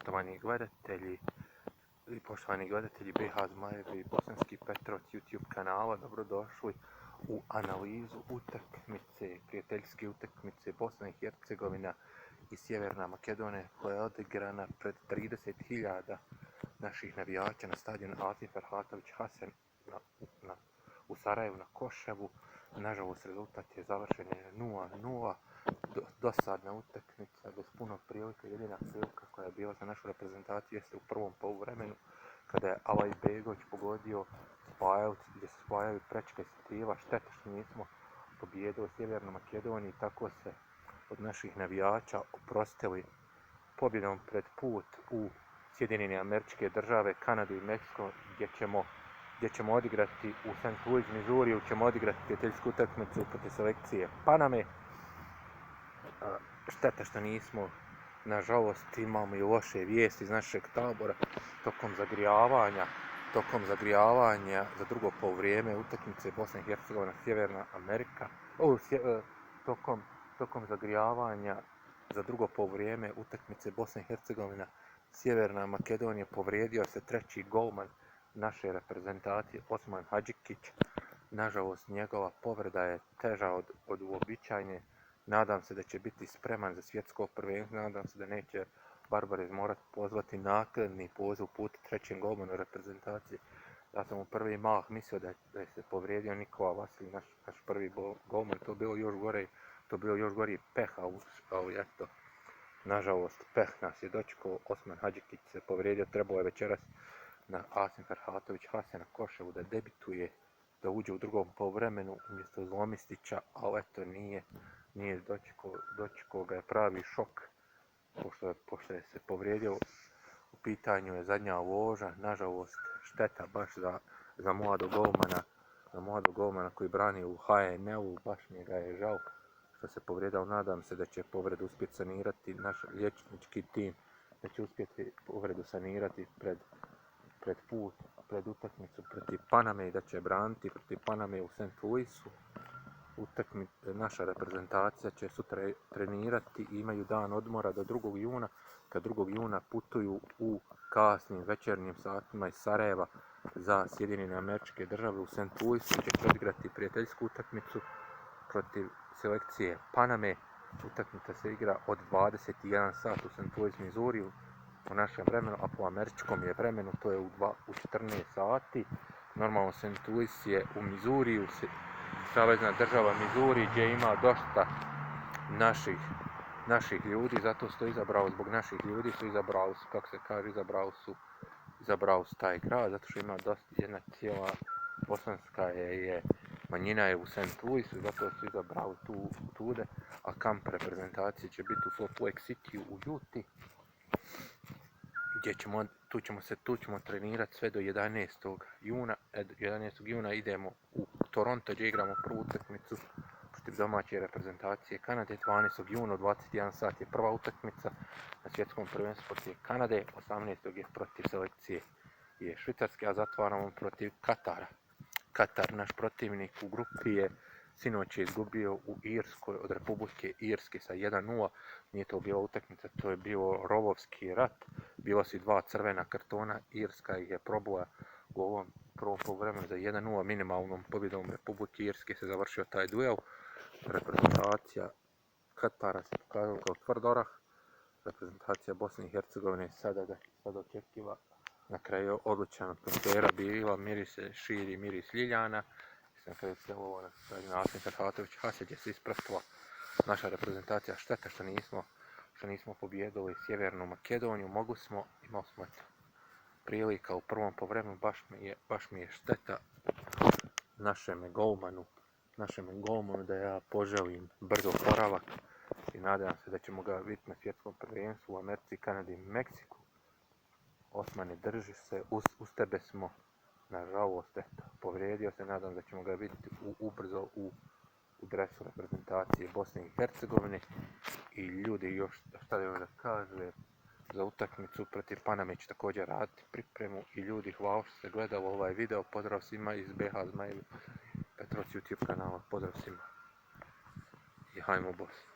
Poštovani gledatelji BH Zmajevi i Bosanski Petrovci YouTube kanala, dobrodošli u analizu utakmice, prijateljske utakmice Bosna i Hercegovina i Sjeverna Makedonija koja je odigrana pred 30.000 naših navijača na stadionu Asim Ferhatović Hasan u Sarajevu na Koševu. Nažalost, rezultat je završen 0-0. Dosadna utakmica, bez puno prilika. Jedina prilika koja je bila za našu reprezentaciju jeste u prvom poluvremenu, kada je Alaj Begović pogodio spajajući, gdje se spajaju prečka i Stiva. Šteta što nismo pobijedili Sjevernu Makedoniju i tako se od naših navijača oprostili pobjedom pred put u Sjedinjene Američke Države, Kanadu i Meksiko, gdje ćemo odigrati u St. Louis, Missouriju, ćemo odigrati prijateljsku utakmicu protiv selekcije Paname. Šteta što nismo, nažalost, imamo i loše vijesti iz našeg tabora tokom zagrijavanja za drugo poluvrijeme utakmice Bosna i Hercegovina Sjeverna Amerika. Tokom zagrijavanja za drugo poluvrijeme utakmice Bosna i Hercegovina Sjeverna Makedonija povrijedio se treći golman naše reprezentacije Osman Hadžikić. Nažalost, njegova povreda je teža od uobičajene. Nadam se da će biti spreman za svjetsko prvenstvo, nadam se da neće Barbarez morati pozvati naknadni poziv puta trećem golmanu reprezentacije. Ja sam u prvi mah mislio da je se povrijedio Nikola Vasilj, naš prvi golman, to bilo još gori peh, ali eto, nažalost, peh nas je dočekao. Osman Hadžikić se povrijedio, trebalo je večeras na Asim Ferhatović Hasan na Koševu da debituje, da uđe u drugom poluvremenu umjesto Zlomistića, ali eto nije dočekao ga je pravi šok pošto je se povrijedio. U pitanju je zadnja loža, nažalost šteta baš za mladog golmana koji brani u HNL-u, baš mi ga je žao što se povrijedio. Nadam se da će povredu uspjeti sanirati naš liječnički tim, da će uspjeti povredu sanirati pred utakmicu protiv Paname i da će braniti protiv Paname u St. Louisu. Naša reprezentacija će sutra trenirati i imaju dan odmora do 2. juna, kad 2. juna putuju u kasnim večernjim satima iz Sarajeva za Sjedinjene Američke Države u St. Louisu, gdje će odigrati prijateljsku utakmicu protiv selekcije Paname. Utakmica se igra od 21 sat u St. Louis, Missouriju u našem vremenu, a po američkom je vremenu to je u 14 sati. Normalno St. Louis je u Missouriju, savezna država Missouri, gdje ima dosta naših ljudi, zato su to izabrao, zbog naših ljudi su izabrao su, kako se kaže, izabrao su taj grad, zato što ima dosta, jedna cijela bosanska manjina je u St. Louisu, zato su izabrali tude, a kamp reprezentacije će biti u Salt Lake City u Utah, gdje tu ćemo trenirati sve do 11. juna. 11. juna idemo u Toronto gdje igramo prvu utakmicu protiv domaće reprezentacije Kanade. 12. juna u 21 sat je prva utakmica na svjetskom prvenstvu protiv Kanade. 18. je protiv selekcije Švicarske, a zatvaramo protiv Katara. Katar, naš protivnik u grupi, je sinoć je izgubio u Irskoj od Republike Irske sa 1-0. Nije to bila utakmica, to je bio rovovski rat. Bilo su 2 crvena kartona, Irska ih je probila u ovom prvom poluvremenu za 1-0. Minimalnom pobjedom Republike Irske se završio taj duel. Reprezentacija Katara se pokazala kao tvrd orah. Reprezentacija Bosne i Hercegovine sada očekiva. Na kraju odlična atmosfera bila, širi miris ljiljana. Na kraju se ovo na Asim Ferhatović Hasan gdje se ispratila naša reprezentacija. Šteta što nismo pobijedili Sjevernu Makedoniju. Imali smo prilika u prvom poluvremenu, baš mi je šteta našem golmanu da ja poželim brzo oporavak i nadam se da ćemo ga vidjeti na svjetskom prvenstvu u Americi, Kanadi i Meksiku. Osmane, drži se, uz tebe smo. Nažalost, povrijedio se, nadam da ćemo ga vidjeti ubrzo u dresu reprezentacije Bosne i Hercegovine. I ljudi, još šta da kaže, za utakmicu protiv Paname će također raditi pripremu. I ljudi, hvala što ste gledali ovaj video, pozdrav svima iz BH Zmajevi Petrovci YouTube kanala, pozdrav svima i hajmo Bos.